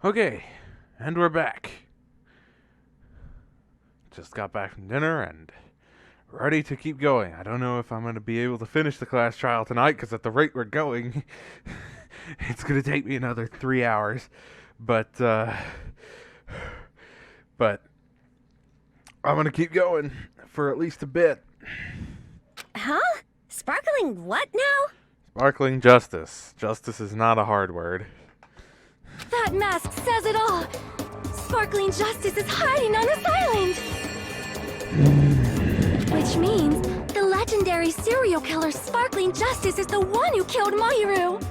Okay, and we're back. Just got back from dinner and ready to keep going. I don't know if I'm going to be able to finish the class trial tonight, because at the rate we're going, it's going to take me another 3 hours. But I'm going to keep going for at least a bit. Huh? Sparkling what now? Sparkling justice. Justice is not a hard word. That mask says it all! Sparkling Justice is hiding on this island! Which means the legendary serial killer Sparkling Justice is the one who killed Mahiru!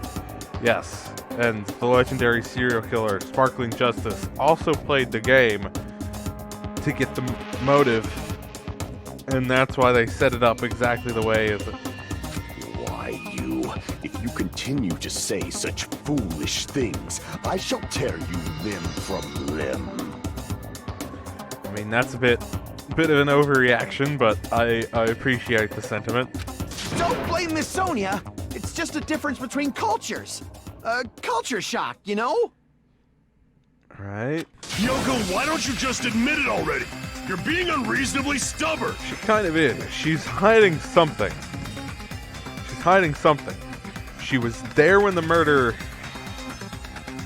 Yes, and the legendary serial killer Sparkling Justice also played the game to get the motive, and that's why they set it up exactly the way as it. Why, you? If you continue to say such foolish things, I shall tear you limb from limb. I mean, that's a bit of an overreaction, but I appreciate the sentiment. Don't blame Miss Sonia. It's just a difference between cultures. Culture shock, you know? Right? Yoko, why don't you just admit it already? You're being unreasonably stubborn. She kind of is. She's hiding something. She's hiding something. She was there when the murder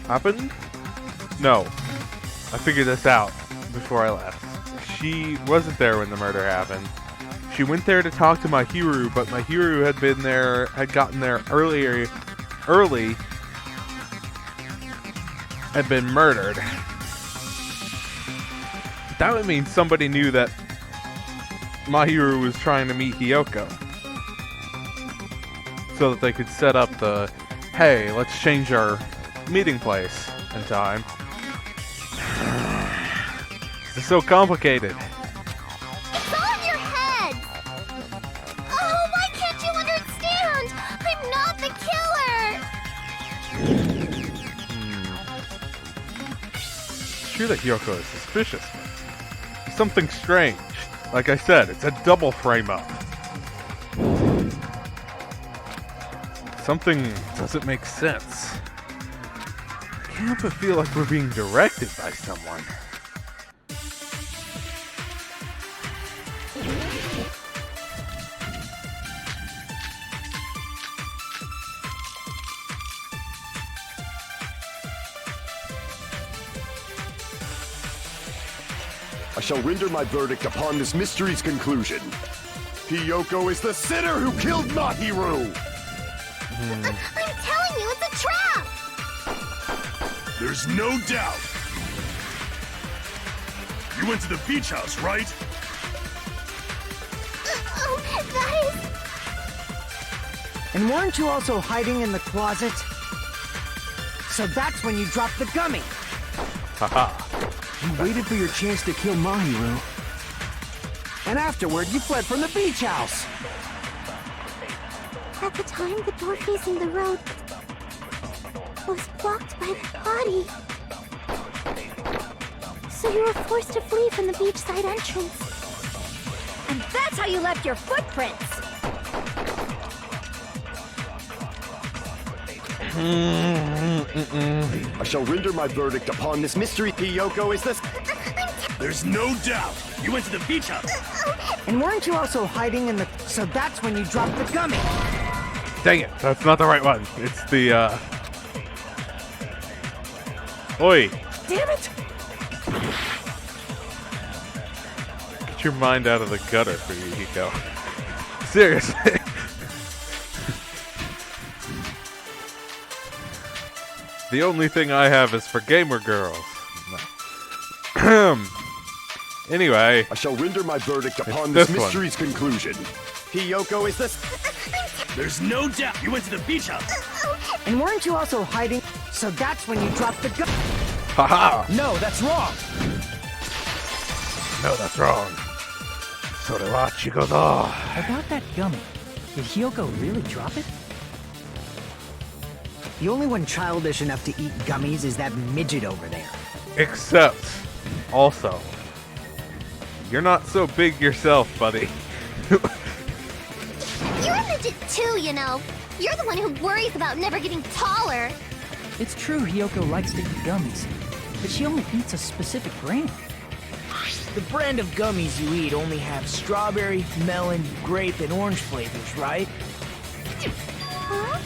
happened? No. I figured this out before I left. She wasn't there when the murder happened. She went there to talk to Mahiru, but Mahiru had gotten there early, and been murdered. That would mean somebody knew that Mahiru was trying to meet Hiyoko, so that they could set up the, hey, let's change our meeting place and time. This is so complicated. It's all in your head! Oh, why can't you understand? I'm not the killer! It's true that Hiyoko is suspicious, but there's something strange. Like I said, it's a double frame-up. Something doesn't make sense. I can't help but feel like we're being directed by someone. I shall render my verdict upon this mystery's conclusion. Hiyoko is the sinner who killed Mahiru! I'm telling you, it's a trap! There's no doubt. You went to the beach house, right? That is... And weren't you also hiding in the closet? So that's when you dropped the gummy. Haha. You waited for your chance to kill Mahiru. And afterward, you fled from the beach house. At the time, the door facing the road was blocked by the body. So you were forced to flee from the beachside entrance. And that's how you left your footprints! I shall render my verdict upon this mystery. Hiyoko is the... There's no doubt. You went to the beach house. And weren't you also hiding in the... So that's when you dropped the gummy. Dang it, that's not the right one. It's the, Oi! Damn it! Get your mind out of the gutter for you, Hiko. Seriously. The only thing I have is for gamer girls. No. Anyway. I shall render my verdict upon this this one. mystery's conclusion. Hiyoko is the... There's no doubt. You went to the beach house. And weren't you also hiding? So that's when you dropped the gummy. Haha! No, that's wrong. No, that's wrong. About that gummy, did Hiyoko really drop it? The only one childish enough to eat gummies is that midget over there. Except, also, you're not so big yourself, buddy. You're a midget too, you know. You're the one who worries about never getting taller. It's true Hiyoko likes to eat gummies, but she only eats a specific brand. The brand of gummies you eat only have strawberry, melon, grape, and orange flavors, right? Huh?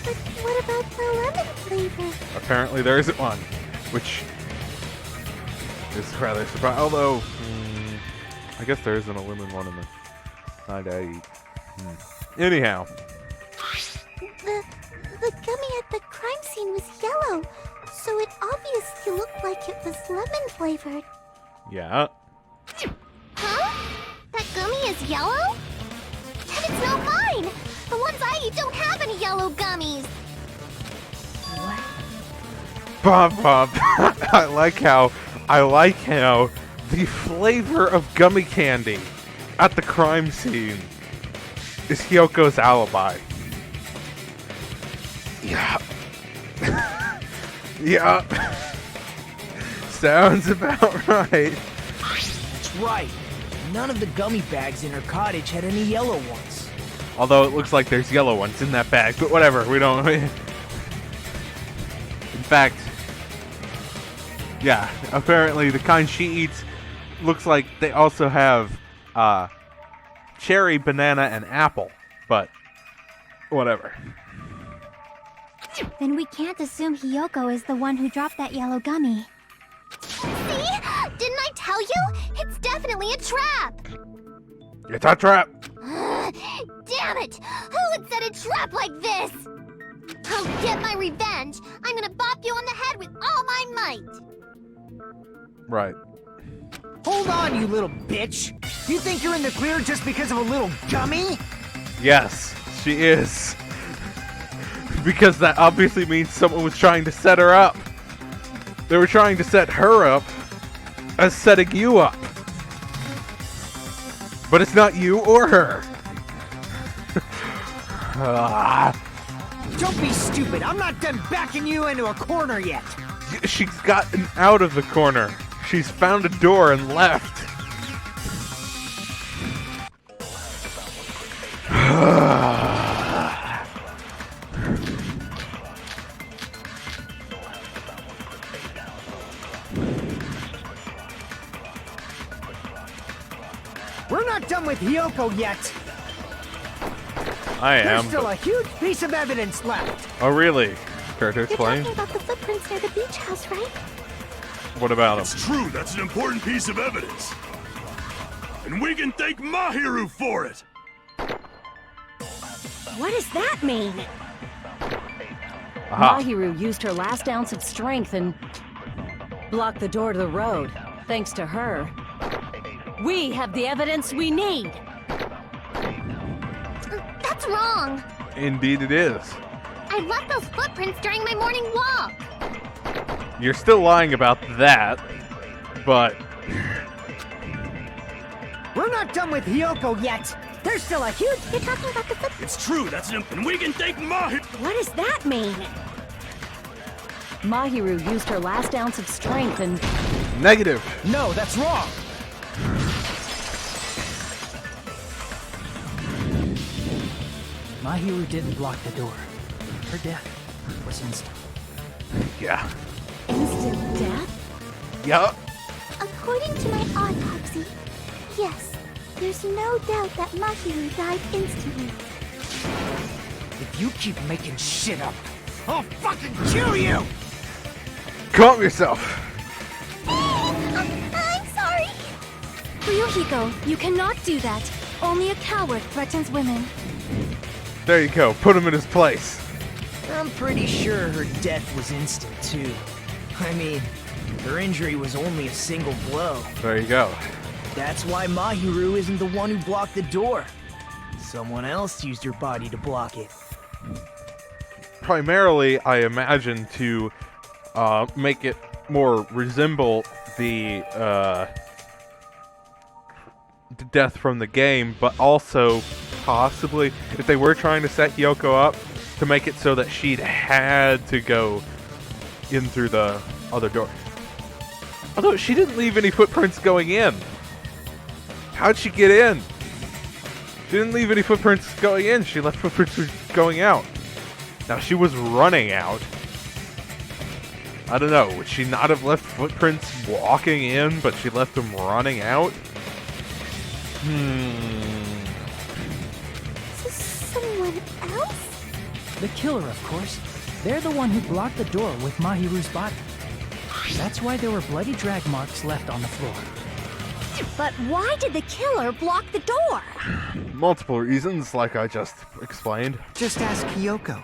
But what about the lemon flavor? Apparently there isn't one, which is rather surprising. Although, I guess there isn't a lemon one in the night I eat. Anyhow. The gummy at the crime scene was yellow, so it obviously looked like it was lemon flavored. Yeah. Huh? That gummy is yellow? Then it's not mine! The ones I eat don't have any yellow gummies! What? Bob. I like how the flavor of gummy candy at the crime scene is Hyoko's alibi. Yeah. Yeah. Sounds about right. That's right. None of the gummy bags in her cottage had any yellow ones. Although it looks like there's yellow ones in that bag, but whatever, we don't. In fact, yeah, apparently the kind she eats looks like they also have cherry, banana, and apple, but whatever. Then we can't assume Hiyoko is the one who dropped that yellow gummy. See? Didn't I tell you? It's definitely a trap! It's a trap! Damn it! Who would set a trap like this? I'll get my revenge! I'm gonna bop you on the head with all my might! Right. Hold on, you little bitch! You think you're in the clear just because of a little gummy? Yes, she is. Because that obviously means someone was trying to set her up. They were trying to set her up as setting you up. But it's not you or her. Don't be stupid. I'm not done backing you into a corner yet. She's gotten out of the corner. She's found a door and left. We're not done with Hiyoko yet. I There's am. still a huge piece of evidence left. Oh, really? Care to You're explain? talking about the footprints near the beach house, right? What about him? It's true, that's an important piece of evidence. And we can thank Mahiru for it! What does that mean? Aha. Mahiru used her last ounce of strength and blocked the door to the road. Thanks to her, we have the evidence we need. That's wrong! Indeed it is. I left those footprints during my morning walk! You're still lying about that, but We're not done with Hiyoko yet. There's still a huge... You're talking about the footprints. It's true, that's an... And we can thank Mahiru... What does that mean? Mahiru used her last ounce of strength and negative. No, that's wrong. Mahiru didn't block the door. Her death was instant. Yeah. Instant death? Yup. According to my autopsy, yes, there's no doubt that Mahiru died instantly. If you keep making shit up, I'll fucking kill you! Calm yourself. I'm sorry! Ryuhiko, you cannot do that. Only a coward threatens women. There you go. Put him in his place. I'm pretty sure her death was instant, too. I mean, her injury was only a single blow. There you go. That's why Mahiru isn't the one who blocked the door. Someone else used her body to block it. Primarily, I imagine to make it more resemble the death from the game, but also possibly, if they were trying to set Hiyoko up, to make it so that she'd had to go in through the other door. Although she didn't leave any footprints going in. How'd she get in? She didn't leave any footprints going in. She left footprints going out. Now, she was running out. I don't know. Would she not have left footprints walking in, but she left them running out? Is this someone else? The killer, of course. They're the one who blocked the door with Mahiru's body. That's why there were bloody drag marks left on the floor. But why did the killer block the door? Multiple reasons, like I just explained. Just ask Hiyoko.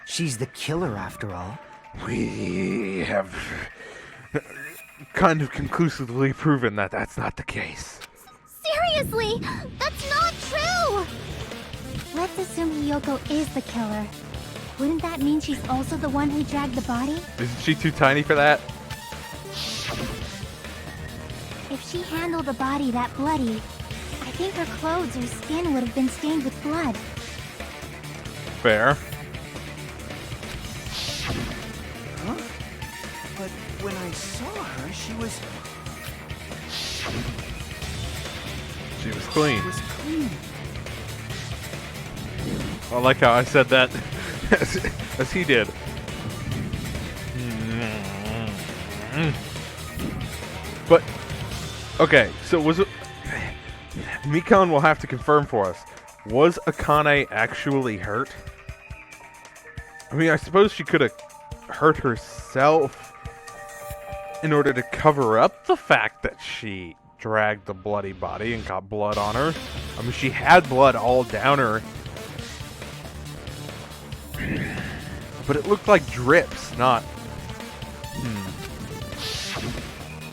She's the killer, after all. We have kind of conclusively proven that that's not the case. Seriously, that's not true! Let's assume Hiyoko is the killer. Wouldn't that mean she's also the one who dragged the body? Isn't she too tiny for that? If she handled a body that bloody, I think her clothes or skin would have been stained with blood. Fair. Huh? But when I saw her, she was Clean. clean. I like how I said that as he did. But, okay, so was it... Mikon will have to confirm for us. Was Akane actually hurt? I mean, I suppose she could have hurt herself in order to cover up the fact that she dragged the bloody body and got blood on her. I mean, she had blood all down her. But it looked like drips, not...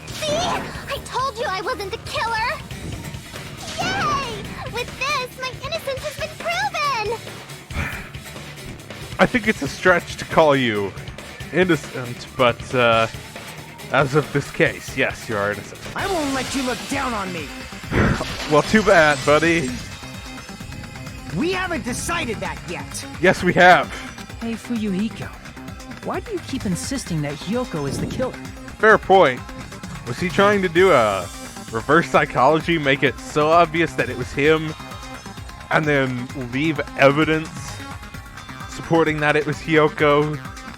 See? I told you I wasn't the killer! Yay! With this, my innocence has been proven! I think it's a stretch to call you innocent, but as of this case, yes, you are innocent. I won't let you look down on me. Well, too bad, buddy. We haven't decided that yet. Yes, we have. Hey, Fuyuhiko. Why do you keep insisting that Hiyoko is the killer? Fair point. Was he trying to do a reverse psychology, make it so obvious that it was him, and then leave evidence supporting that it was Hiyoko,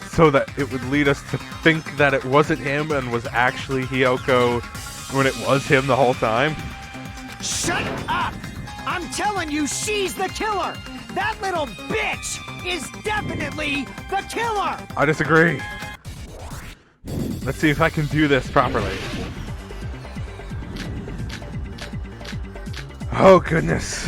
so that it would lead us to think that it wasn't him and was actually Hiyoko when it was him the whole time? Shut up! I'm telling you, she's the killer! That little bitch is definitely the killer! I disagree. Let's see if I can do this properly. Oh, goodness.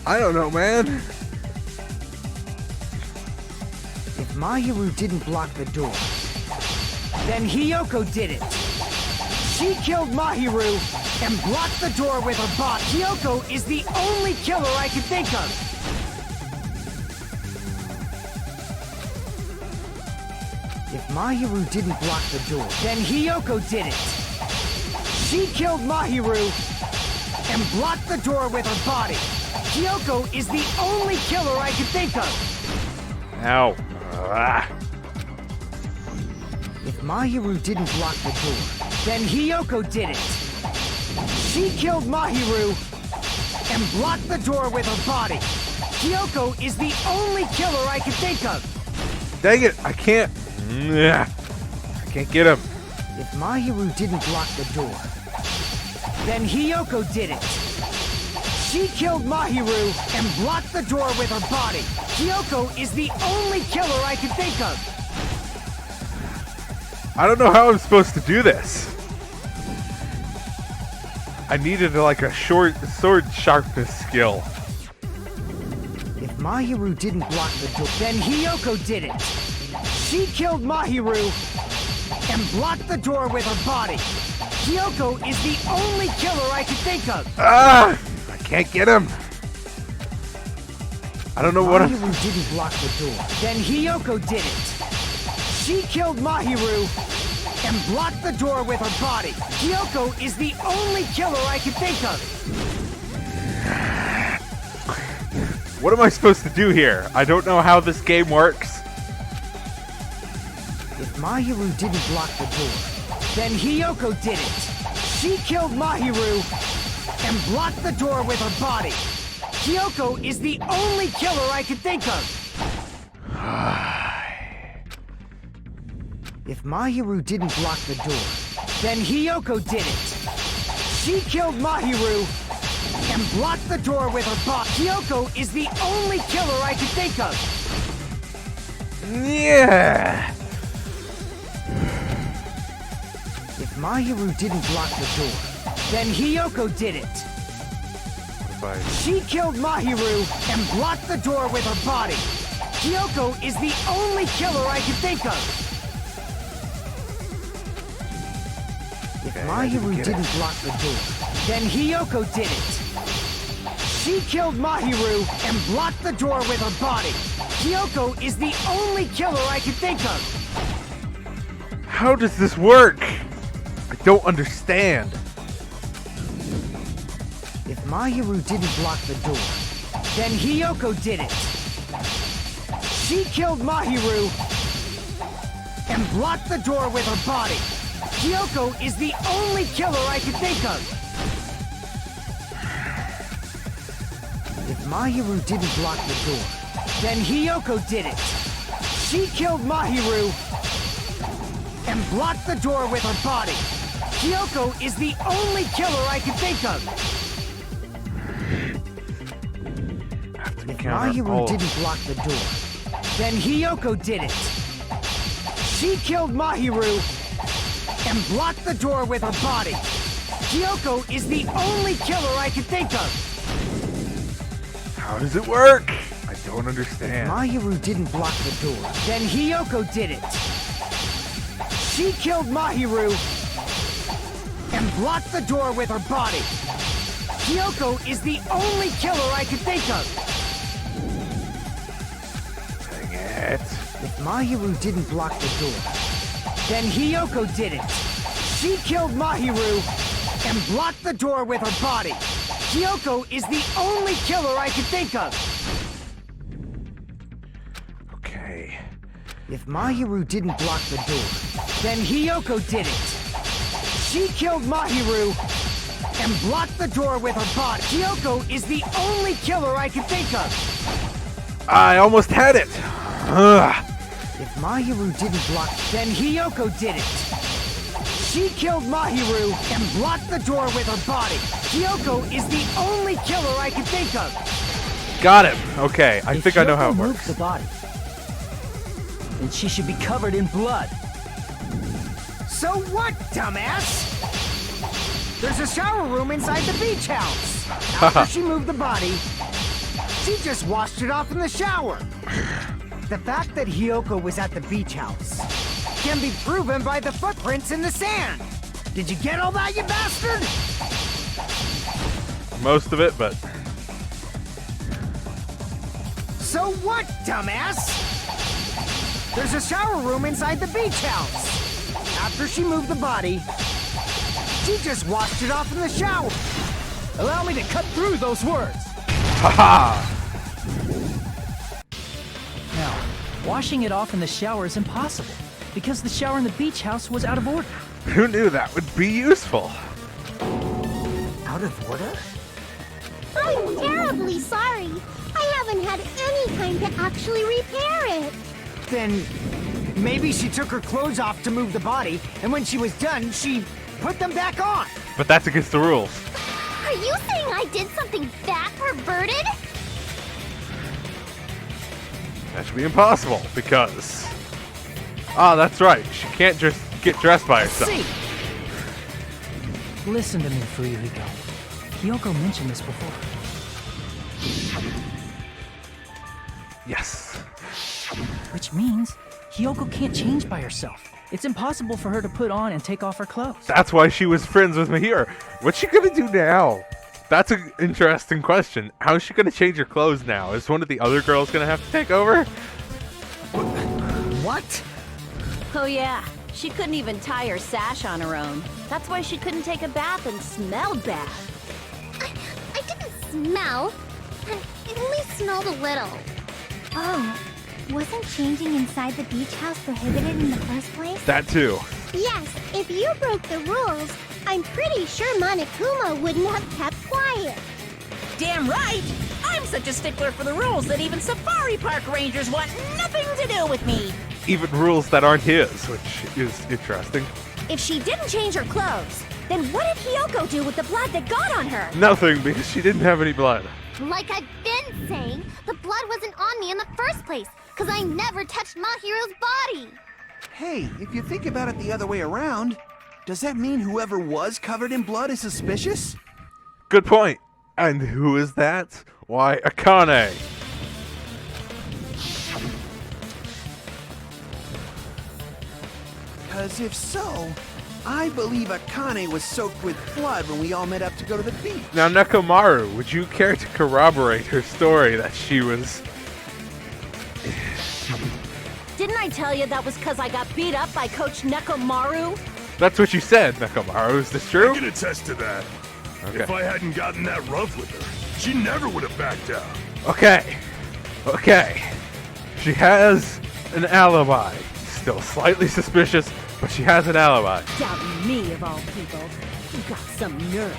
I don't know, man. If Mahiru didn't block the door, then Hiyoko did it. She killed Mahiru and blocked the door with her bot. Hiyoko is the only killer I can think of. If Mahiru didn't block the door, then Hiyoko did it. She killed Mahiru and blocked the door with her body. Hiyoko is the only killer I can think of. Ow. Ah. If Mahiru didn't block the door, then Hiyoko did it. She killed Mahiru and blocked the door with her body. Hiyoko is the only killer I can think of. Dang it, I can't. I can't get him. If Mahiru didn't block the door, then Hiyoko did it. She killed Mahiru and blocked the door with her body. Hiyoko is the only killer I can think of. I don't know how I'm supposed to do this. I needed like a short sword sharpness skill. If Mahiru didn't block the door, then Hiyoko did it. She killed Mahiru and blocked the door with her body. Hiyoko is the only killer I can think of. Ah! I can't get him. I don't know what I'm... Mahiru didn't block the door, then Hiyoko did it. She killed Mahiru and blocked the door with her body. Hiyoko is the only killer I can think of. What am I supposed to do here? I don't know how this game works. If Mahiru didn't block the door, then Hiyoko did it. She killed Mahiru and blocked the door with her body. Kyoko is the only killer I could think of. If Mahiru didn't block the door, then Hiyoko did it. She killed Mahiru and blocked the door with her body. Hiyoko is the only killer I could think of. Yeah. If Mahiru didn't block the door, then Hiyoko did it. She killed Mahiru and blocked the door with her body. Hiyoko is the only killer I can think of. If Mahiru didn't block the door, then Hiyoko did it. She killed Mahiru and blocked the door with her body. Hiyoko is the only killer I can think of. How does this work? I don't understand. If Mahiru didn't block the door, then Hiyoko did it. She killed Mahiru and blocked the door with her body. Hiyoko is the only killer I can think of. If Mahiru didn't block the door, then Hiyoko did it. She killed Mahiru and blocked the door with her body. Hiyoko is the only killer I can think of. If Mahiru didn't block the door, then Hiyoko did it. She killed Mahiru and blocked the door with her body. Hiyoko is the only killer I can think of. How does it work? I don't understand. If Mahiru didn't block the door, then Hiyoko did it. She killed Mahiru and blocked the door with her body. Hiyoko is the only killer I can think of. Dang it. If Mahiru didn't block the door, then Hiyoko did it. She killed Mahiru and blocked the door with her body. Hiyoko is the only killer I can think of. Okay. If Mahiru didn't block the door, then Hiyoko did it. She killed Mahiru and blocked the door with her body. Hiyoko is the only killer I can think of. I almost had it. Ugh. If Mahiru didn't block, then Hiyoko did it. She killed Mahiru and blocked the door with her body. Hiyoko is the only killer I can think of. Got him. Okay, I think I know how it moves works. the body, then she should be covered in blood. So what, dumbass? There's a shower room inside the beach house. After she moved the body, she just washed it off in the shower. The fact that Hiyoko was at the beach house can be proven by the footprints in the sand. Did you get all that, you bastard? Most of it, but So what, dumbass? There's a shower room inside the beach house. After she moved the body, she just washed it off in the shower. Allow me to cut through those words. haha. Now, washing it off in the shower is impossible, because the shower in the beach house was out of order. Who knew that would be useful? Out of order? I'm terribly sorry. I haven't had any time to actually repair it. Then maybe she took her clothes off to move the body, and when she was done, she put them back on. But that's against the rules. Are you saying I did something that perverted? That should be impossible because. Ah, that's right. She can't just get dressed by herself. See! Listen to me, Fuyuhiko. Kyoko mentioned this before. Yes. Which means Kyoko can't change by herself. It's impossible for her to put on and take off her clothes. That's why she was friends with Mahir. What's she gonna do now? That's an interesting question. How's she gonna change her clothes now? Is one of the other girls gonna have to take over? What? Oh yeah, she couldn't even tie her sash on her own. That's why she couldn't take a bath and smelled bad. I didn't smell. I only smelled a little. Oh, wasn't changing inside the beach house prohibited in the first place? That too. Yes, if you broke the rules, I'm pretty sure Monokuma wouldn't have kept quiet. Damn right! I I'm such a stickler for the rules that even safari park rangers want nothing to do with me. Even rules that aren't his, which is interesting. If she didn't change her clothes, then what did Hiyoko do with the blood that got on her? Nothing, because she didn't have any blood. Like I've been saying, the blood wasn't on me in the first place, because I never touched Mahiru's body. Hey, if you think about it the other way around, does that mean whoever was covered in blood is suspicious? Good point. And who is that? Why, Akane. Because if so, I believe Akane was soaked with blood when we all met up to go to the beach. Now, Nekomaru, would you care to corroborate her story that she was... Didn't I tell you that was because I got beat up by Coach Nekomaru? That's what you said, Nekomaru. Is this true? I can attest to that. Okay. If I hadn't gotten that rough with her, she never would have backed down. Okay. Okay. She has an alibi. Still slightly suspicious, but she has an alibi. Doubting me of all people. You got some nerve.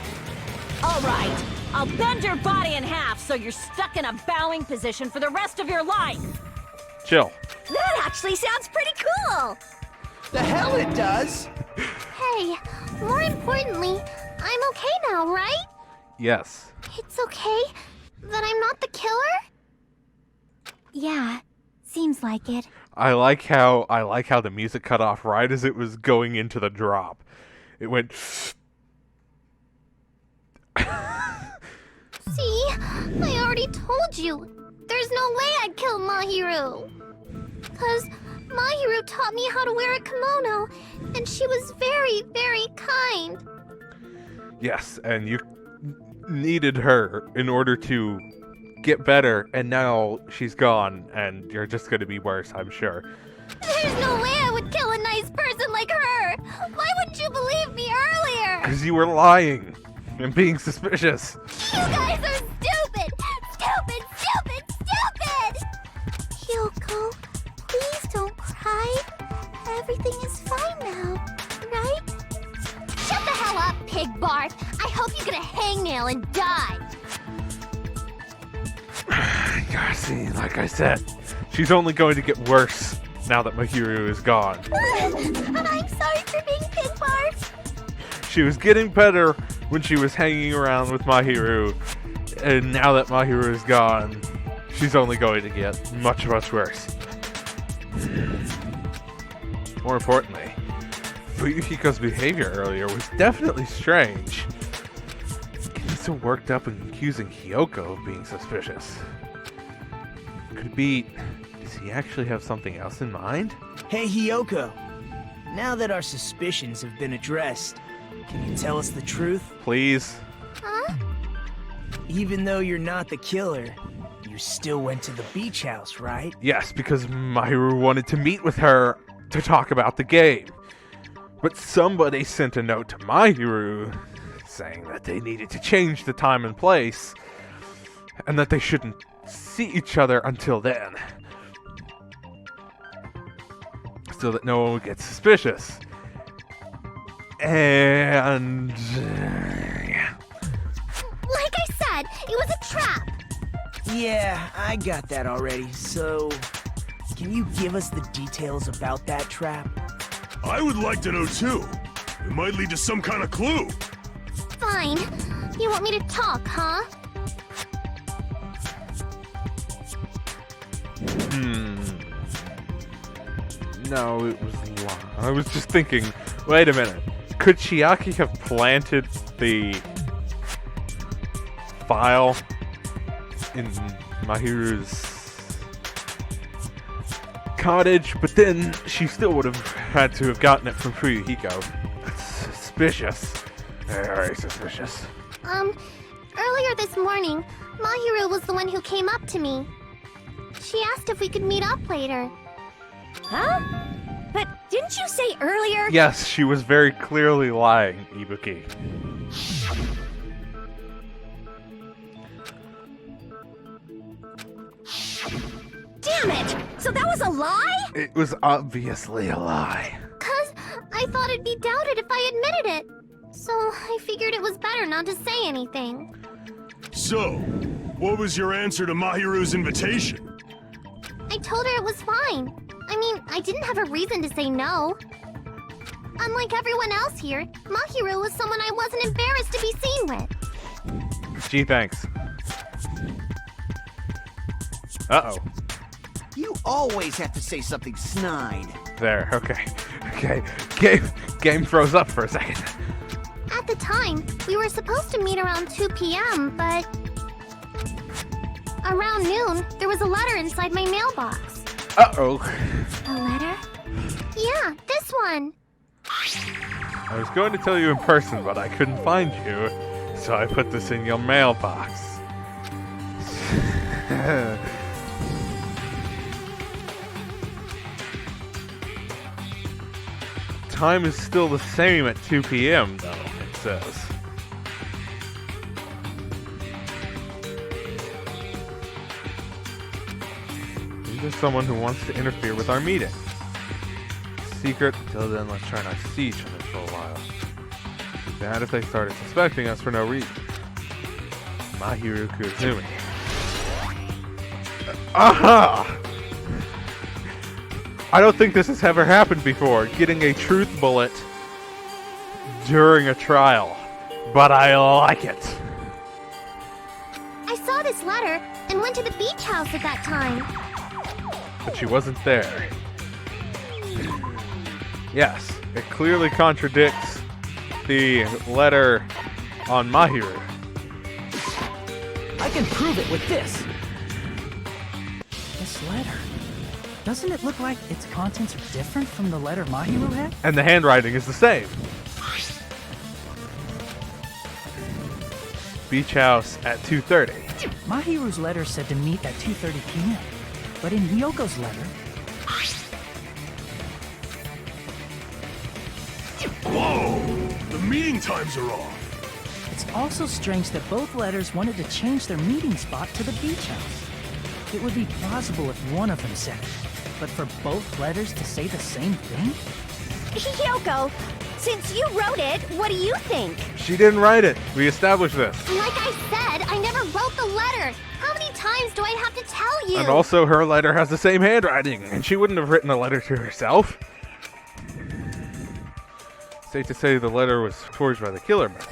All right, I'll bend your body in half so you're stuck in a bowing position for the rest of your life. Chill. That actually sounds pretty cool! The hell it does! Hey, more importantly, I'm okay now, right? Yes. It's okay that I'm not the killer? Yeah, seems like it. I like how the music cut off right as it was going into the drop. It went See? I already told you. There's no way I'd kill Mahiru. 'Cause Mahiru taught me how to wear a kimono, and she was very, very kind. yes, and you needed her in order to get better, and now she's gone, and you're just going to be worse, I'm sure. There's no way I would kill a nice person like her. Why wouldn't you believe me earlier? Because you were lying and being suspicious. You guys are stupid! Stupid, stupid, stupid! Hyoko, please don't cry. Everything is fine now, right? Shut the hell up, Pig Barf. I hope you get a hangnail and die. Yeah, see, like I said, she's only going to get worse now that Mahiru is gone. I'm sorry for being Pig Barf. She was getting better when she was hanging around with Mahiru, and now that Mahiru is gone, she's only going to get much, much worse. More importantly, Fuyuhiko's behavior earlier was definitely strange. Getting so worked up and accusing Hyoko of being suspicious. Could it be... does he actually have something else in mind? Hey, Hiyoko. Now that our suspicions have been addressed, can you tell us the truth? Please? Huh? Even though you're not the killer, you still went to the beach house, right? Yes, because Mahiru wanted to meet with her to talk about the game. But somebody sent a note to Mahiru saying that they needed to change the time and place, and that they shouldn't see each other until then, so that no one would get suspicious. And... yeah. Like I said, it was a trap. Yeah, I got that already, so... can you give us the details about that trap? I would like to know too. It might lead to some kind of clue. Fine. You want me to talk, huh? No, it was I was just thinking, wait a minute. Could Chiaki have planted the file in Mahiru's cottage, but then she still would have had to have gotten it from Fuyuhiko. That's suspicious. Very suspicious. Earlier this morning, Mahiru was the one who came up to me. She asked if we could meet up later. Huh? But didn't you say earlier? Yes, she was very clearly lying, Ibuki. Damn it! So that was a lie? It was obviously a lie. 'Cause I thought it'd be doubted if I admitted it. So I figured it was better not to say anything. So, What was your answer to Mahiru's invitation? I told her it was fine. I mean, I didn't have a reason to say no. Unlike everyone else here, Mahiru was someone I wasn't embarrassed to be seen with. Gee, thanks. Uh-oh. You always have to say something snide. There, okay. Okay. Game froze up for a second. At the time, we were supposed to meet around 2 p.m., but... around noon, there was a letter inside my mailbox. Uh-oh. A letter? Yeah, this one. I was going to tell you in person, but I couldn't find you, so I put this in your mailbox. Time is still the same at 2 p.m., though, it says. There's someone who wants to interfere with our meeting. Secret. Until then, let's try not to see each other for a while. Too bad if they started suspecting us for no reason. Mahiru Kuzumi. Aha! I don't think this has ever happened before, getting a truth bullet during a trial. But I like it. I saw this letter and went to the beach house at that time. But she wasn't there. Yes, it clearly contradicts the letter on Mahiru. I can prove it with this. This letter. Doesn't it look like its contents are different from the letter Mahiru had? And the handwriting is the same. Beach house at 2:30. Mahiru's letter said to meet at 2:30 p.m. But in Hyoko's letter... Whoa! The meeting times are off. It's also strange that both letters wanted to change their meeting spot to the beach house. It would be plausible if one of them said it, but for both letters to say the same thing? Hyoko, since you wrote it, what do you think? She didn't write it. We established this. Like I said, I never wrote the letter. How many times do I have to tell you? And also, her letter has the same handwriting, and she wouldn't have written a letter to herself. Safe to say the letter was forged by the killer, but...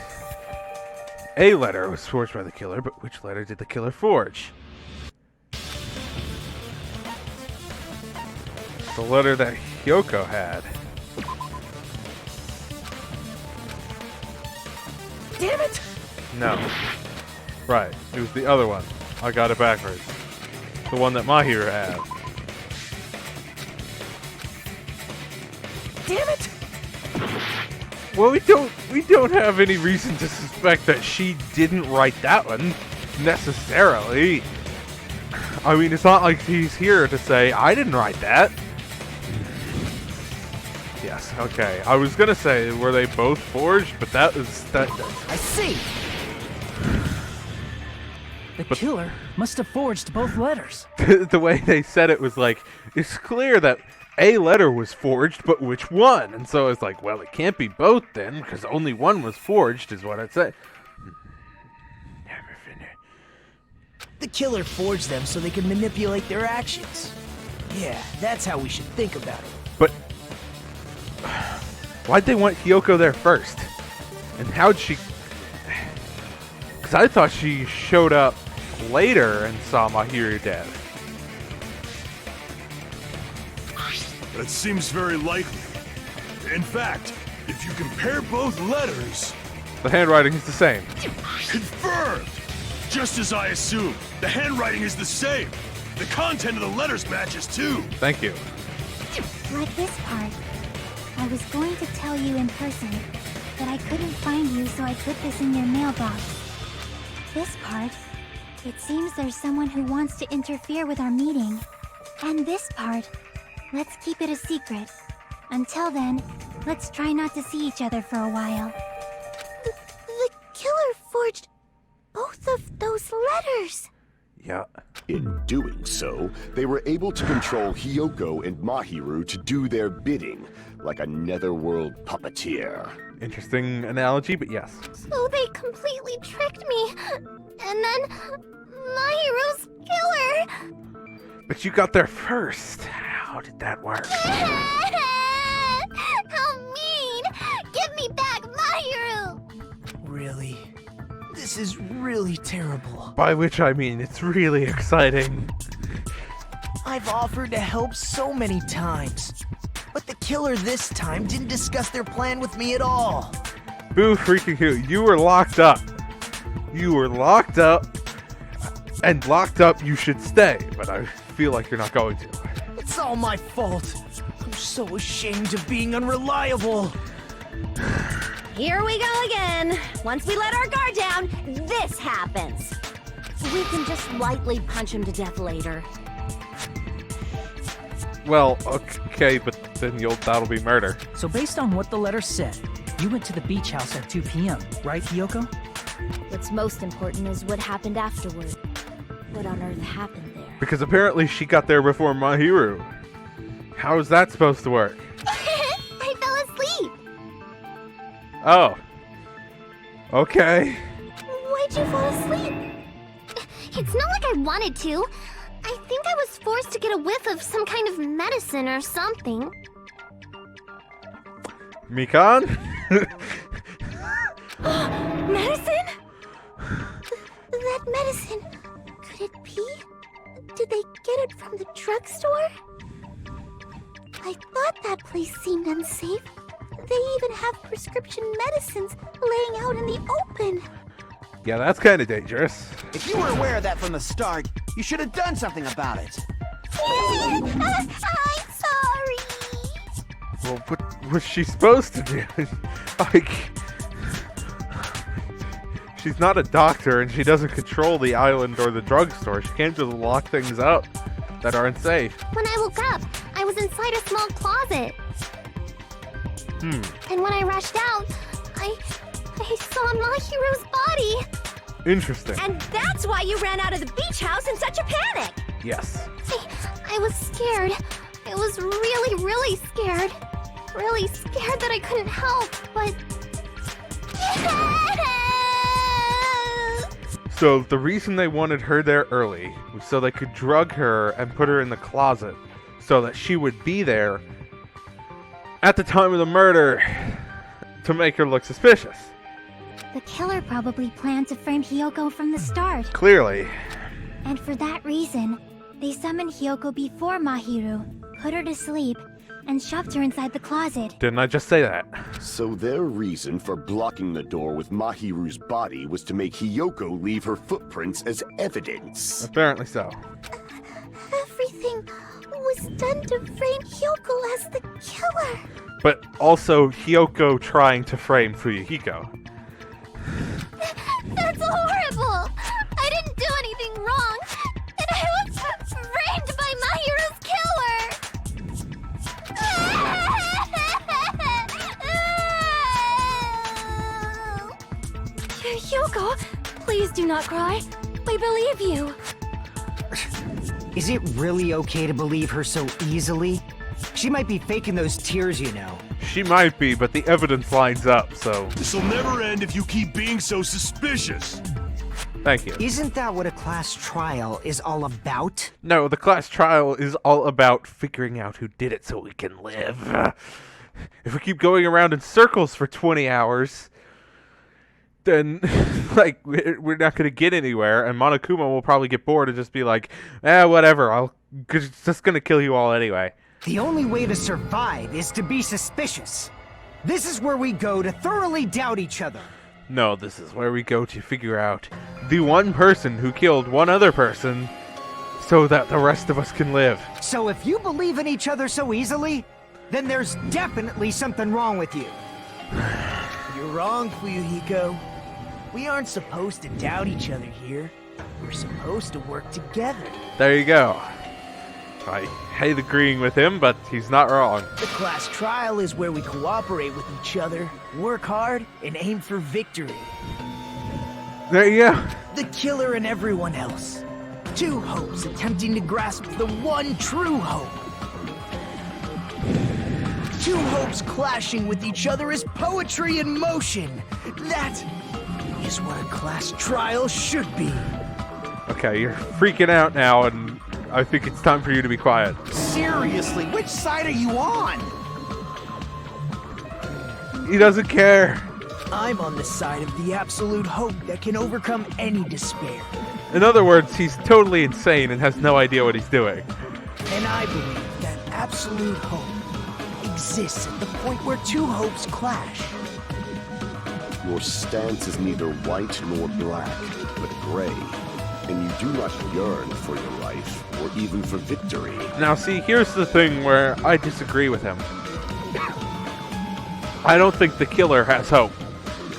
A letter was forged by the killer, but which letter did the killer forge? The letter that Hyoko had. Damn it! No. Right, it was the other one. I got it backwards. The one that Mahiru had. Damn it! Well, we don't have any reason to suspect that she didn't write that one, necessarily. I mean, it's not like she's here to say, I didn't write that. Yes, okay. I was gonna say, were they both forged? But that was... I see! The killer must have forged both letters. The way they said it was like, it's clear that a letter was forged, but which one? And so it's like, well, it can't be both then, because only one was forged, is what I'd say. The killer forged them so they could manipulate their actions. Yeah, that's how we should think about it. But why'd they want Hyoko there first? And how'd she... Because I thought she showed up later and saw Mahiru dead. That seems very likely. In fact, if you compare both letters... The handwriting is the same. Confirmed! Just as I assumed, the handwriting is the same. The content of the letters matches too. Thank you. Like this part. I was going to tell you in person, but I couldn't find you, so I put this in your mailbox. This part. It seems there's someone who wants to interfere with our meeting. And this part. Let's keep it a secret. Until then, let's try not to see each other for a while. The killer forged both of those letters. Yeah. In doing so, they were able to control Hyoko and Mahiru to do their bidding, like a netherworld puppeteer. Interesting analogy, but yes. So they completely tricked me. And then Mahiru's killer! But you got there first. How did that work? How mean! Give me back Mahiru! Really? This is really terrible. By which I mean it's really exciting. I've offered to help so many times, but the killer this time didn't discuss their plan with me at all. Boo freaking who. You were locked up. You were locked up. And locked up you should stay. But I feel like you're not going to. It's all my fault. I'm so ashamed of being unreliable. Here we go again. Once we let our guard down, this happens. We can just lightly punch him to death later. Well, okay, but then that'll be murder. So based on what the letter said, you went to the beach house at 2 p.m., right, Hiyoko? What's most important is what happened afterward. What on earth happened there? Because apparently she got there before Mahiru. How is that supposed to work? I fell asleep! Oh. Okay. Why'd you fall asleep? It's not like I wanted to. I think I was forced to get a whiff of some kind of medicine or something. Mikan? Medicine? That medicine, could it be? Did they get it from the drugstore? I thought that place seemed unsafe. They even have prescription medicines laying out in the open. Yeah, that's kind of dangerous. If you were aware of that from the start, you should have done something about it. I'm sorry. Well, what was she supposed to do? Like, she's not a doctor and she doesn't control the island or the drugstore. She can't just lock things up that aren't safe. When I woke up, I was inside a small closet. And when I rushed out, I saw Mahiru's body. Interesting. And that's why you ran out of the beach house in such a panic! Yes. I was scared. I was really, really scared. Really scared that I couldn't help, but... So the reason they wanted her there early was so they could drug her and put her in the closet so that she would be there at the time of the murder to make her look suspicious. The killer probably planned to frame Hiyoko from the start. Clearly. And for that reason, they summoned Hiyoko before Mahiru, put her to sleep, and shoved her inside the closet. Didn't I just say that? So their reason for blocking the door with Mahiru's body was to make Hiyoko leave her footprints as evidence. Apparently so. Everything was done to frame Hiyoko as the killer. But also Hiyoko trying to frame Fuyuhiko. That's horrible! I didn't do anything wrong, and I was framed by Mahiru's killer! Hiyoko, please do not cry. We believe you. Is it really okay to believe her so easily? She might be faking those tears, you know. She might be, but the evidence lines up, so... This'll never end if you keep being so suspicious. Thank you. Isn't that what a class trial is all about? No, the class trial is all about figuring out who did it so we can live. If we keep going around in circles for 20 hours, then, like, we're not going to get anywhere, and Monokuma will probably get bored and just be like, whatever, it's just going to kill you all anyway. The only way to survive is to be suspicious. This is where we go to thoroughly doubt each other. No, this is where we go to figure out the one person who killed one other person so that the rest of us can live. So if you believe in each other so easily, then there's definitely something wrong with you. You're wrong, Fuyuhiko. We aren't supposed to doubt each other here. We're supposed to work together. There you go. I hate agreeing with him, but he's not wrong. The class trial is where we cooperate with each other, work hard, and aim for victory. There you go. The killer and everyone else. Two hopes attempting to grasp the one true hope. Two hopes clashing with each other is poetry in motion. That is what a class trial should be. Okay, you're freaking out now, and I think it's time for you to be quiet. Seriously, which side are you on? He doesn't care. I'm on the side of the absolute hope that can overcome any despair. In other words, he's totally insane and has no idea what he's doing. And I believe that absolute hope exists at the point where two hopes clash. Your stance is neither white nor black, but gray. And you do not yearn for your life, or even for victory. Now see, here's the thing where I disagree with him. I don't think the killer has hope.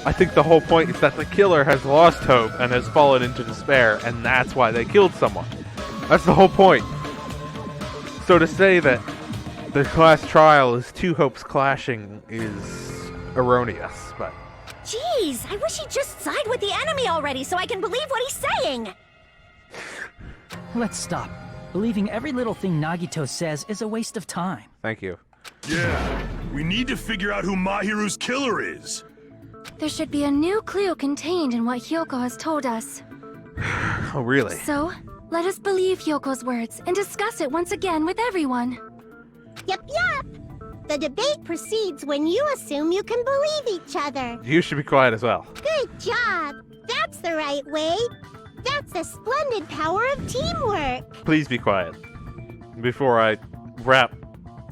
I think the whole point is that the killer has lost hope and has fallen into despair, and that's why they killed someone. That's the whole point. So to say that the class trial is two hopes clashing is erroneous, but... Jeez, I wish he'd just side with the enemy already so I can believe what he's saying! Let's stop. Believing every little thing Nagito says is a waste of time. Thank you. Yeah, we need to figure out who Mahiru's killer is. There should be a new clue contained in what Hyoko has told us. Oh, really? So, let us believe Hyoko's words and discuss it once again with everyone. Yup, yup. The debate proceeds when you assume you can believe each other. You should be quiet as well. Good job. That's the right way. That's the splendid power of teamwork. Please be quiet. Before I wrap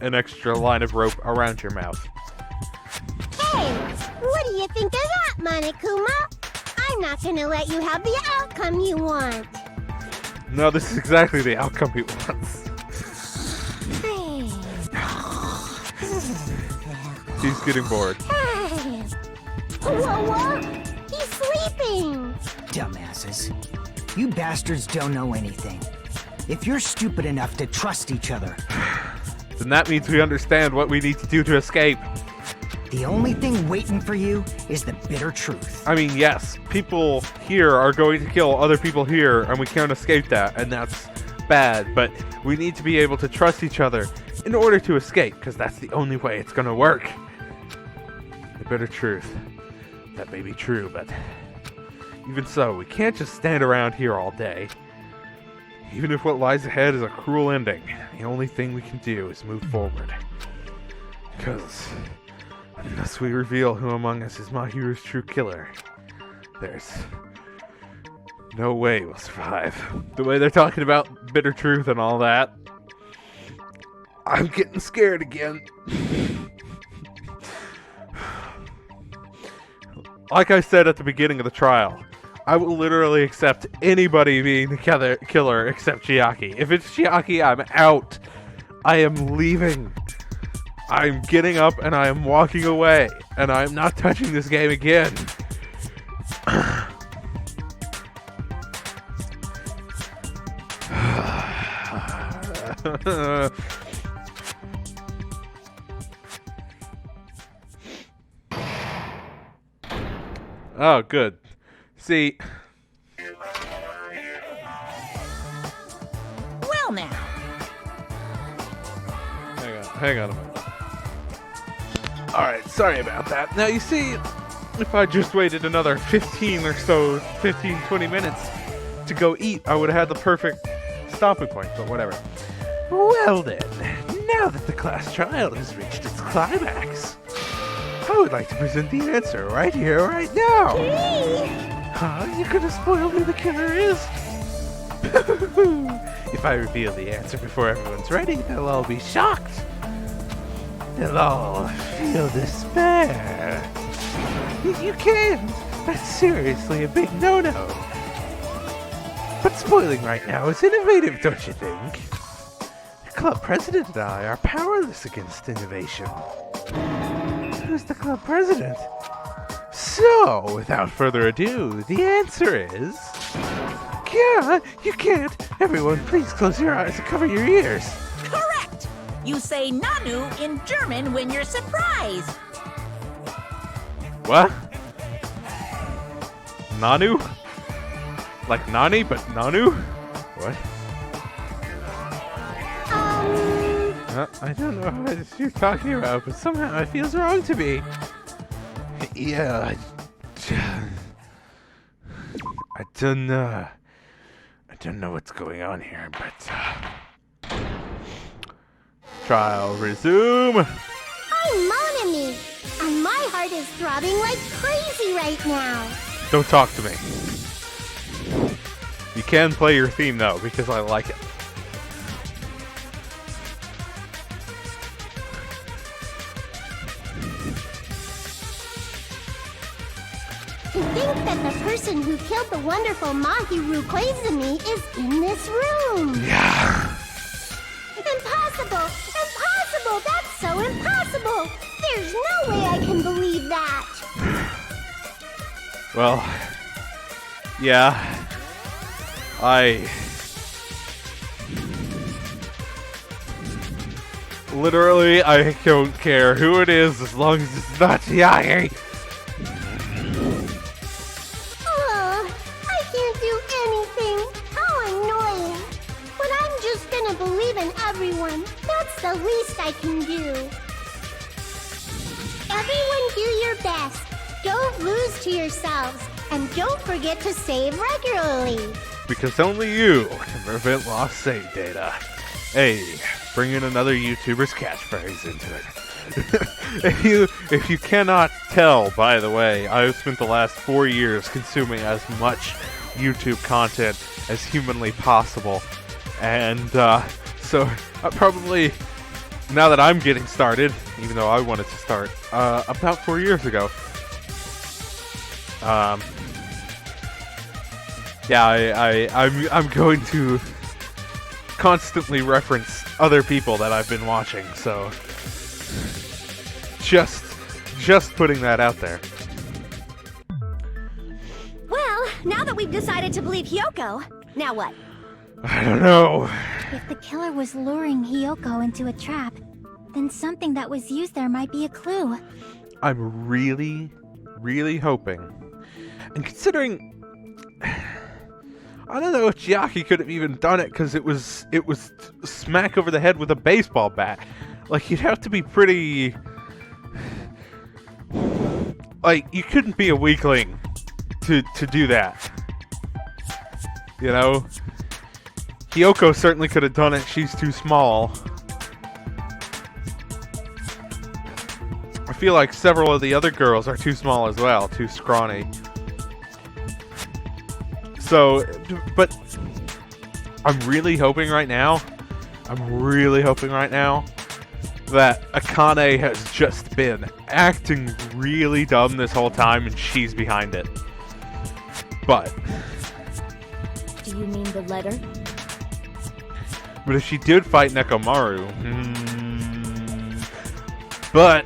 an extra line of rope around your mouth. Hey, what do you think of that, Monokuma? I'm not gonna let you have the outcome you want. No, this is exactly the outcome he wants. Hey. He's getting bored. Hey. Whoa, he's sleeping. Dumbasses. You bastards don't know anything. If you're stupid enough to trust each other, then that means we understand what we need to do to escape. The only thing waiting for you is the bitter truth. I mean, yes, people here are going to kill other people here, and we can't escape that, and that's bad, but we need to be able to trust each other in order to escape, because that's the only way it's going to work. The bitter truth. That may be true, but even so, we can't just stand around here all day. Even if what lies ahead is a cruel ending, the only thing we can do is move forward. Because unless we reveal who among us is Mahiru's true killer, there's no way we'll survive. The way they're talking about bitter truth and all that, I'm getting scared again. Like I said at the beginning of the trial, I will literally accept anybody being the killer except Chiaki. If it's Chiaki, I'm out. I am leaving. I'm getting up and I am walking away. And I am not touching this game again. Oh, good. See... Well now. Hang on a minute. Alright, sorry about that. Now, you see, if I just waited another 15 or so, 15, 20 minutes to go eat, I would have had the perfect stopping point, but whatever. Well then, now that the class trial has reached its climax, I would like to present the answer right here, right now. Huh? You're gonna spoil who the killer is? If I reveal the answer before everyone's ready, they'll all be shocked. They'll all feel despair. You can't. That's seriously a big no-no. But spoiling right now is innovative, don't you think? The club president and I are powerless against innovation. Who's the club president? So, without further ado, the answer is... Yeah, you can't. Everyone, please close your eyes and cover your ears. Correct! You say Nanu in German when you're surprised. What? Nanu? Like Nani, but Nanu? What? I don't know what you're talking about, but somehow it feels wrong to me. Yeah, I don't know. I don't know what's going on here, but trial resume. I'm mon ami, and my heart is throbbing like crazy right now. Don't talk to me. You can play your theme though, because I like it. To think that the person who killed the wonderful Mahiru Koizumi is in this room. Yeah. Impossible! Impossible! That's so impossible! There's no way I can believe that! Well, yeah. Literally, I don't care who it is as long as it's not Chiaki. Oh, I can't do anything. How annoying. But I'm just gonna believe in everyone. That's the least I can do. Everyone do your best. Don't lose to yourselves. And don't forget to save regularly. Because only you can prevent lost save data. Hey, bring in another YouTuber's catchphrase into it. If you cannot tell, by the way, I've spent the last 4 years consuming as much YouTube content as humanly possible. And so I probably, now that I'm getting started, even though I wanted to start about 4 years ago, yeah, I'm going to constantly reference other people that I've been watching, so just putting that out there. Well, now that we've decided to believe Hiyoko, now what? I don't know. If the killer was luring Hiyoko into a trap, then something that was used there might be a clue. I'm really, really hoping, and considering, I don't know if Chiaki could have even done it because it was smack over the head with a baseball bat. Like, you'd have to be pretty, like, you couldn't be a weakling to do that. You know? Hiyoko certainly could have done it. She's too small. I feel like several of the other girls are too small as well, too scrawny. So, but I'm really hoping right now that Akane has just been acting really dumb this whole time and she's behind it. But Do you mean the letter? if she did fight Nekomaru, but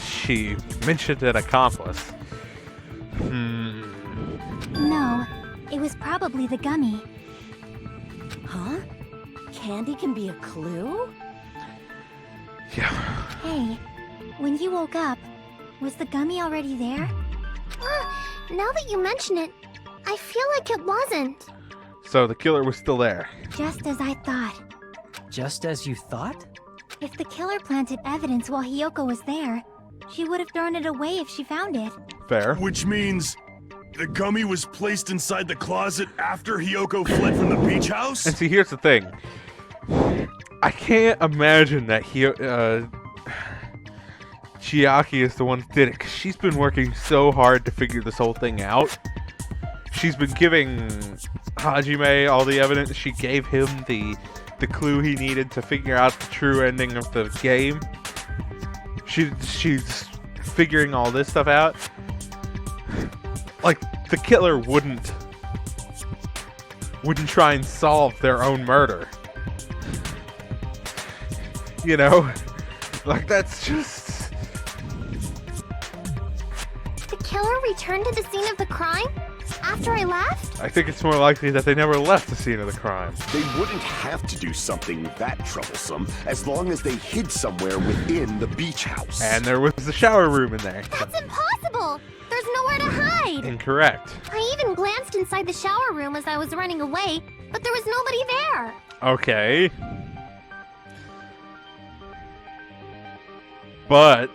she mentioned an accomplice. No, it was probably the gummy. Huh? Candy can be a clue? Yeah. Hey, when you woke up, was the gummy already there? Now that you mention it, I feel like it wasn't. So the killer was still there. Just as I thought. Just as you thought? If the killer planted evidence while Hiyoko was there, she would have thrown it away if she found it. Fair. Which means the gummy was placed inside the closet after Hiyoko fled from the beach house? And see, here's the thing. I can't imagine that Chiaki is the one that did it, because she's been working so hard to figure this whole thing out. She's been giving Hajime all the evidence. She gave him the clue he needed to figure out the true ending of the game. She's figuring all this stuff out. Like, the killer wouldn't try and solve their own murder. You know? Like, that's just... The killer returned to the scene of the crime? After I left? I think it's more likely that they never left the scene of the crime. They wouldn't have to do something that troublesome as long as they hid somewhere within the beach house. And there was the shower room in there. That's impossible! There's nowhere to hide! Incorrect. I even glanced inside the shower room as I was running away, but there was nobody there. Okay. But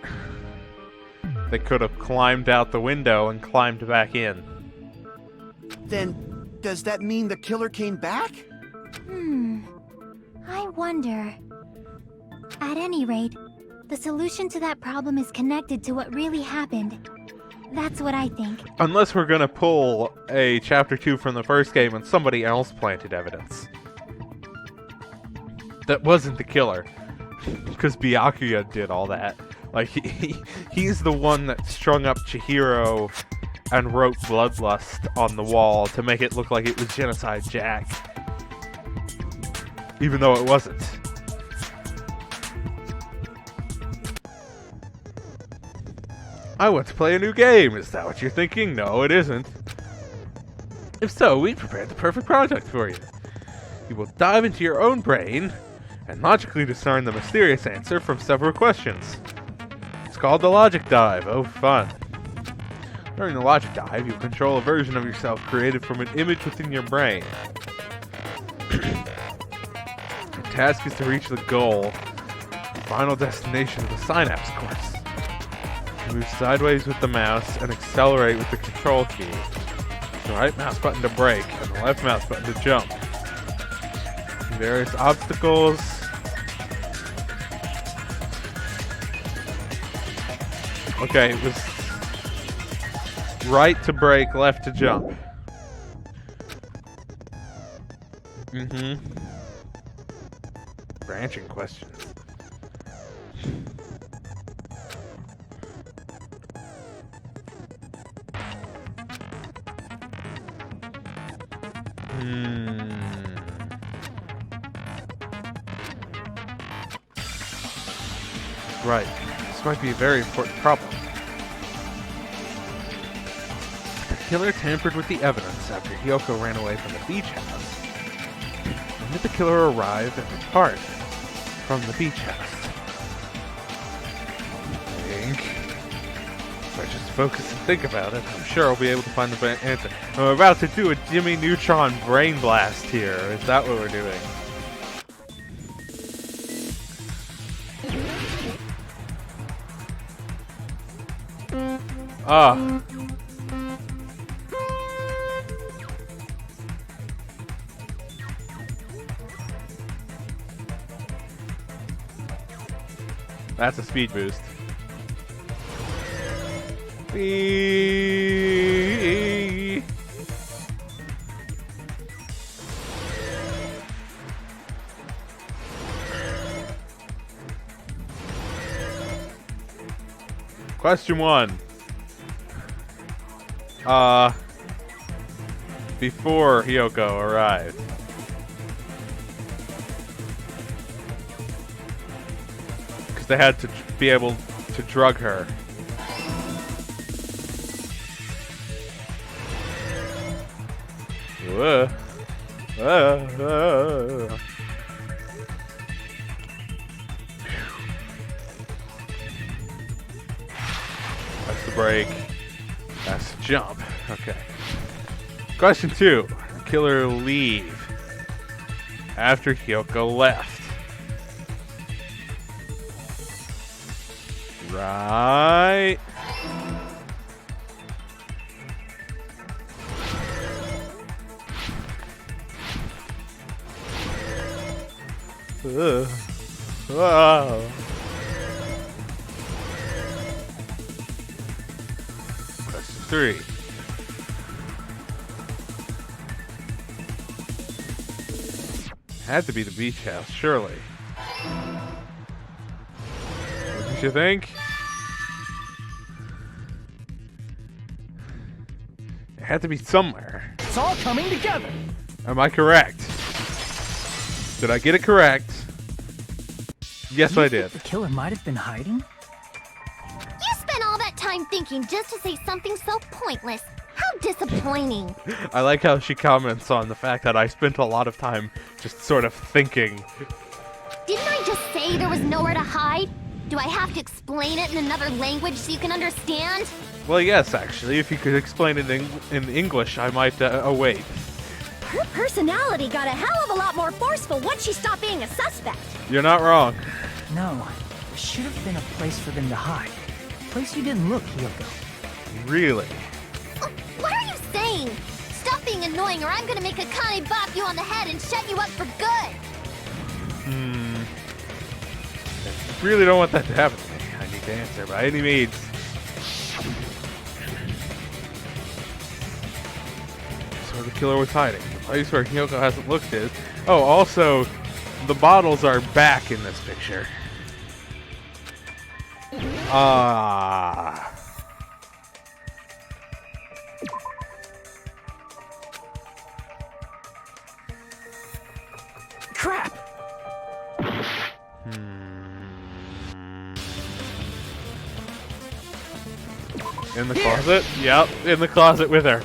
they could have climbed out the window and climbed back in. Then Does that mean the killer came back? I wonder. At any rate, the solution to that problem is connected to what really happened. That's what I think. Unless we're gonna pull a Chapter 2 from the first game and somebody else planted evidence. That wasn't the killer. Because Byakuya did all that. Like, he's the one that strung up Chihiro and wrote Bloodlust on the wall to make it look like it was Genocide Jack. Even though it wasn't. I want to play a new game. Is that what you're thinking? No, it isn't. If so, we prepared the perfect project for you. You will dive into your own brain and logically discern the mysterious answer from several questions. It's called the Logic Dive. Oh, fun. During the Logic Dive, you'll control a version of yourself created from an image within your brain. Your task is to reach the goal, the final destination of the Synapse course. Move sideways with the mouse and accelerate with the control key. The right mouse button to brake and the left mouse button to jump. Various obstacles. Okay, it was right to brake, left to jump. Branching questions. Right. This might be a very important problem. The killer tampered with the evidence after Hiyoko ran away from the beach house. When did the killer arrive and depart from the beach house? I think if I just focus and think about it, I'm sure I'll be able to find the answer. I'm about to do a Jimmy Neutron brain blast here. Is that what we're doing? Ah. That's a speed boost. Whee! Question 1. Before Hiyoko arrived. Because they had to be able to drug her. Whoa. That's the break. That's the jump. Okay. Question 2. The killer leave after Hiyoko left. Right. Wow. Question 3. Had to be the beach house, surely. Wouldn't you think? It had to be somewhere. It's all coming together. Am I correct? Did I get it correct? Yes, I did. The killer might have been hiding? You spent all that time thinking just to say something so pointless. How disappointing. I like how she comments on the fact that I spent a lot of time just sort of thinking. Didn't I just say there was nowhere to hide? Do I have to explain it in another language so you can understand? Well, yes, actually. If you could explain it in English, I might wait. Her personality got a hell of a lot more forceful once she stopped being a suspect. You're not wrong. No, there should have been a place for them to hide. A place you didn't look, Hiyoko. Really? What are you saying? Stuff being annoying or I'm gonna make Akane bop you on the head and shut you up for good! I really don't want that to happen to me. I need to answer by any means. That's where the killer was hiding. The place where Hiyoko hasn't looked is... Oh, also, the bottles are back in this picture. Crap! In the closet? Yep, in the closet with her.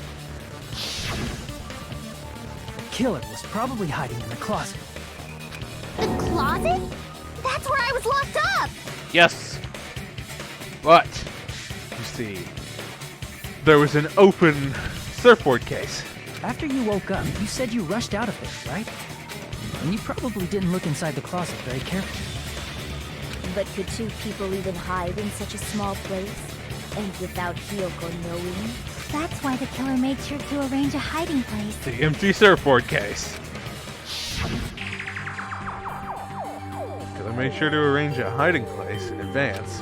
The killer was probably hiding in the closet. The closet? That's where I was locked up! Yes. But, you see, there was an open surfboard case. After you woke up, you said you rushed out of there, right? And you probably didn't look inside the closet very carefully. But could two people even hide in such a small place? And without Hiyoko knowing? That's why the killer made sure to arrange a hiding place. The empty surfboard case. Killer made sure to arrange a hiding place in advance.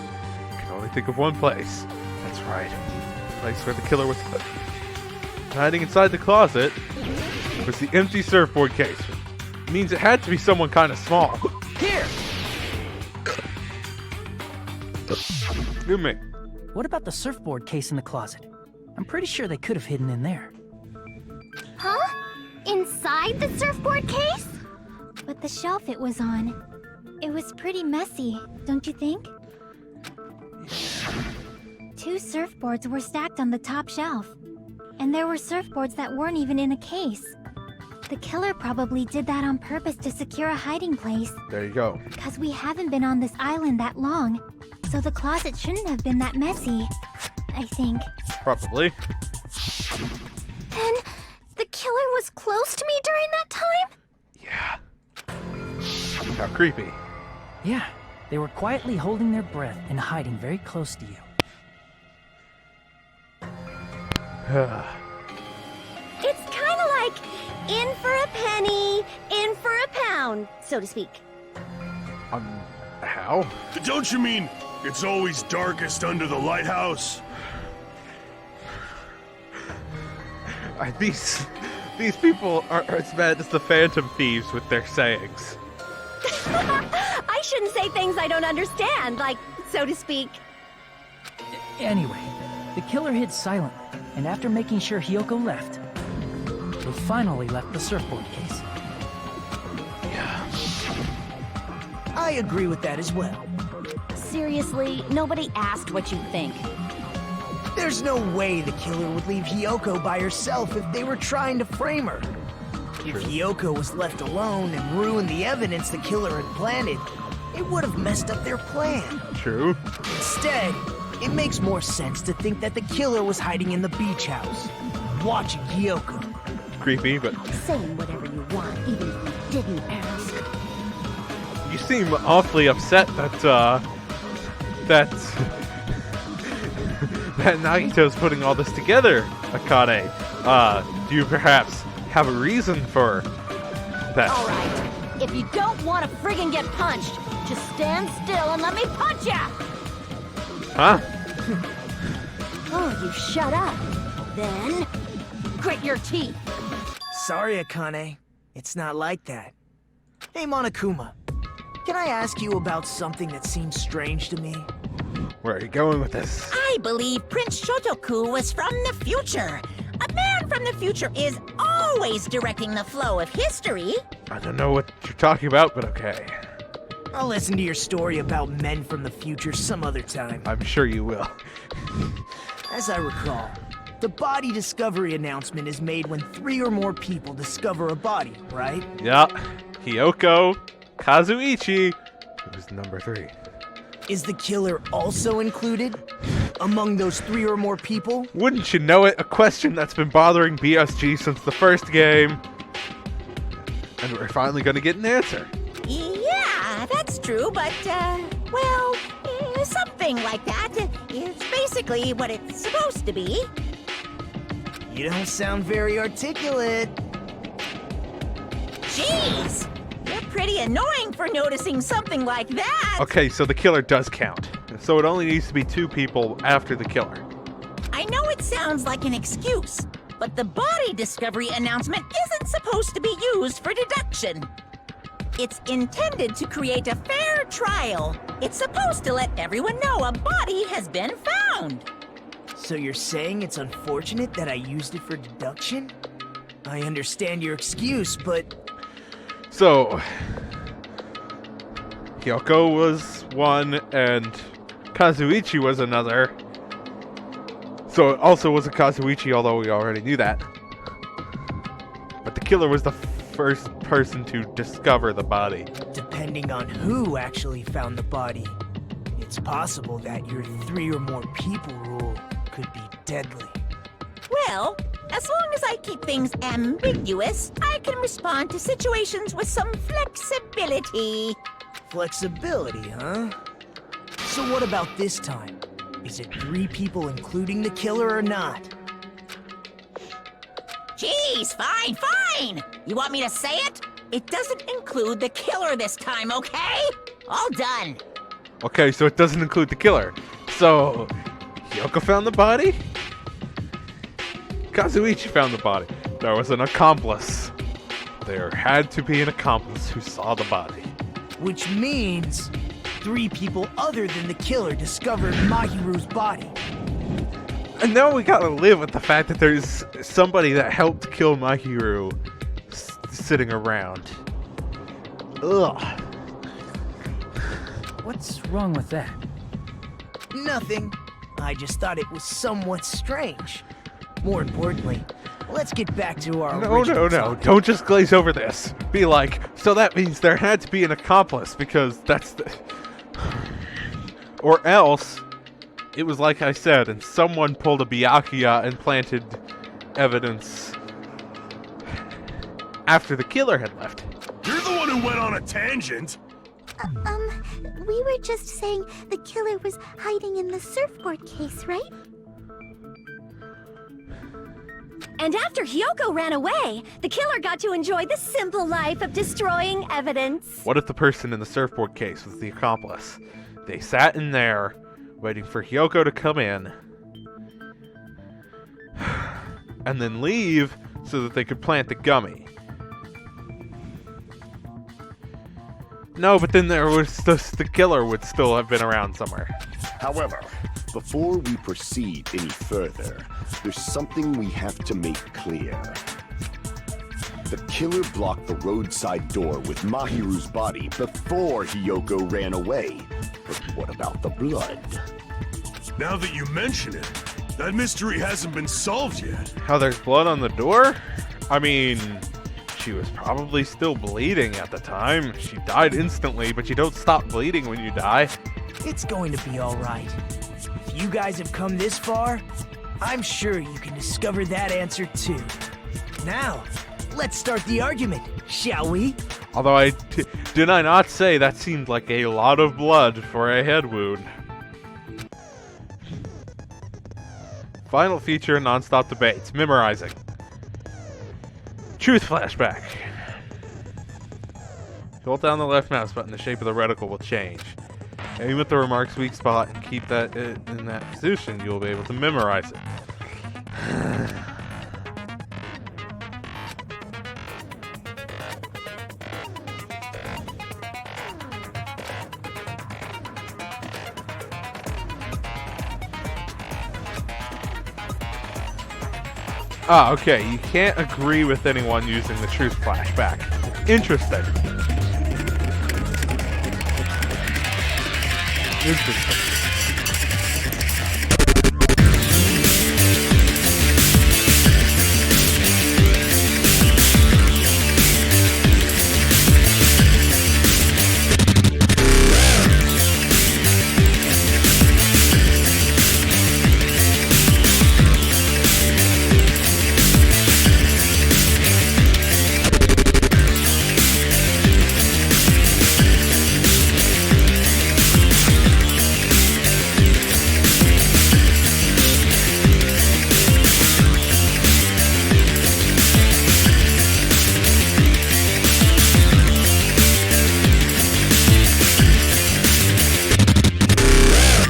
I can only think of one place. That's right. The place where the killer was hiding inside the closet was the empty surfboard case. It means it had to be someone kind of small. Here! Do me. What about the surfboard case in the closet? I'm pretty sure they could have hidden in there. Huh? Inside the surfboard case? But the shelf it was on, it was pretty messy, don't you think? Two surfboards were stacked on the top shelf. And there were surfboards that weren't even in a case. The killer probably did that on purpose to secure a hiding place. There you go. Because we haven't been on this island that long. So the closet shouldn't have been that messy, I think. Probably. Then the killer was close to me during that time? Yeah. How creepy. Yeah, they were quietly holding their breath and hiding very close to you. It's kind of like in for a penny, in for a pound, so to speak. How? Don't you mean it's always darkest under the lighthouse? These people are as bad as the Phantom Thieves with their sayings. I shouldn't say things I don't understand, like, so to speak. Anyway, the killer hid silently, and after making sure Hiyoko left, they finally left the surfboard case. Yeah. I agree with that as well. Seriously, nobody asked what you think. There's no way the killer would leave Hiyoko by herself if they were trying to frame her. If Hiyoko was left alone and ruined the evidence the killer had planted, it would have messed up their plan. True. Instead, it makes more sense to think that the killer was hiding in the beach house, watching Hiyoko. Creepy, but Saying whatever you want, even if you didn't ask. you seem awfully upset that that Nagito's putting all this together, Akane. Do you perhaps have a reason for that? Alright, if you don't want to friggin' get punched, just stand still and let me punch ya! Huh? Oh, you shut up. Then, grit your teeth. Sorry, Akane. It's not like that. Hey, Monokuma. Can I ask you about something that seems strange to me? Where are you going with this? I believe Prince Shotoku was from the future. A man from the future is always directing the flow of history. I don't know what you're talking about, but okay. I'll listen to your story about men from the future some other time. I'm sure you will. As I recall, the body discovery announcement is made when 3 or more people discover a body, right? Yeah. Hiyoko, Kazuichi, who's number 3. Is the killer also included among those 3 or more people? Wouldn't you know it? A question that's been bothering BSG since the first game. And we're finally gonna get an answer. Yeah, that's true, but, well, something like that is basically what it's supposed to be. You don't sound very articulate. Jeez! You're pretty annoying for noticing something like that! Okay, so the killer does count. So it only needs to be 2 people after the killer. I know it sounds like an excuse, but the body discovery announcement isn't supposed to be used for deduction. It's intended to create a fair trial. It's supposed to let everyone know a body has been found. So you're saying it's unfortunate that I used it for deduction? I understand your excuse, but... So, Kyoko was one, and Kazuichi was another. So it also wasn't Kazuichi, although we already knew that. But the killer was the first person to discover the body. Depending on who actually found the body, it's possible that your 3 or more people rule could be deadly. Well, as long as I keep things ambiguous, I can respond to situations with some flexibility. Flexibility, huh? So what about this time? Is it 3 people including the killer or not? Jeez, fine! You want me to say it? It doesn't include the killer this time, okay? All done. Okay, so it doesn't include the killer. So, Kyoko found the body? Kazuichi found the body. There was an accomplice. There had to be an accomplice who saw the body. Which means 3 people other than the killer discovered Mahiru's body. And now we gotta live with the fact that there's somebody that helped kill Mahiru sitting around. Ugh. What's wrong with that? Nothing. I just thought it was somewhat strange. More importantly, let's get back to our original topic. Don't just glaze over this. Be like, so that means there had to be an accomplice, because that's the... Or else, it was like I said, and someone pulled a Byakuya and planted evidence after the killer had left. You're the one who went on a tangent! We were just saying the killer was hiding in the surfboard case, right? And after Hyoko ran away, the killer got to enjoy the simple life of destroying evidence. What if the person in the surfboard case was the accomplice? They sat in there, waiting for Hyoko to come in, and then leave so that they could plant the gummy. No, but then there was the killer would still have been around somewhere. However, before we proceed any further, there's something we have to make clear. The killer blocked the roadside door with Mahiru's body before Hyoko ran away. But what about the blood? Now that you mention it, that mystery hasn't been solved yet. How there's blood on the door? I mean, she was probably still bleeding at the time. She died instantly, but you don't stop bleeding when you die. It's going to be alright. If you guys have come this far, I'm sure you can discover that answer too. Now, let's start the argument, shall we? Although did I not say that seemed like a lot of blood for a head wound? Final feature, non-stop debates. Memorizing. Truth flashback. Hold down the left mouse button, the shape of the reticle will change. Aim at the remark's weak spot and keep that in that position. You'll be able to memorize it. Ah, okay, you can't agree with anyone using the truth flashback. Interesting. Interesting.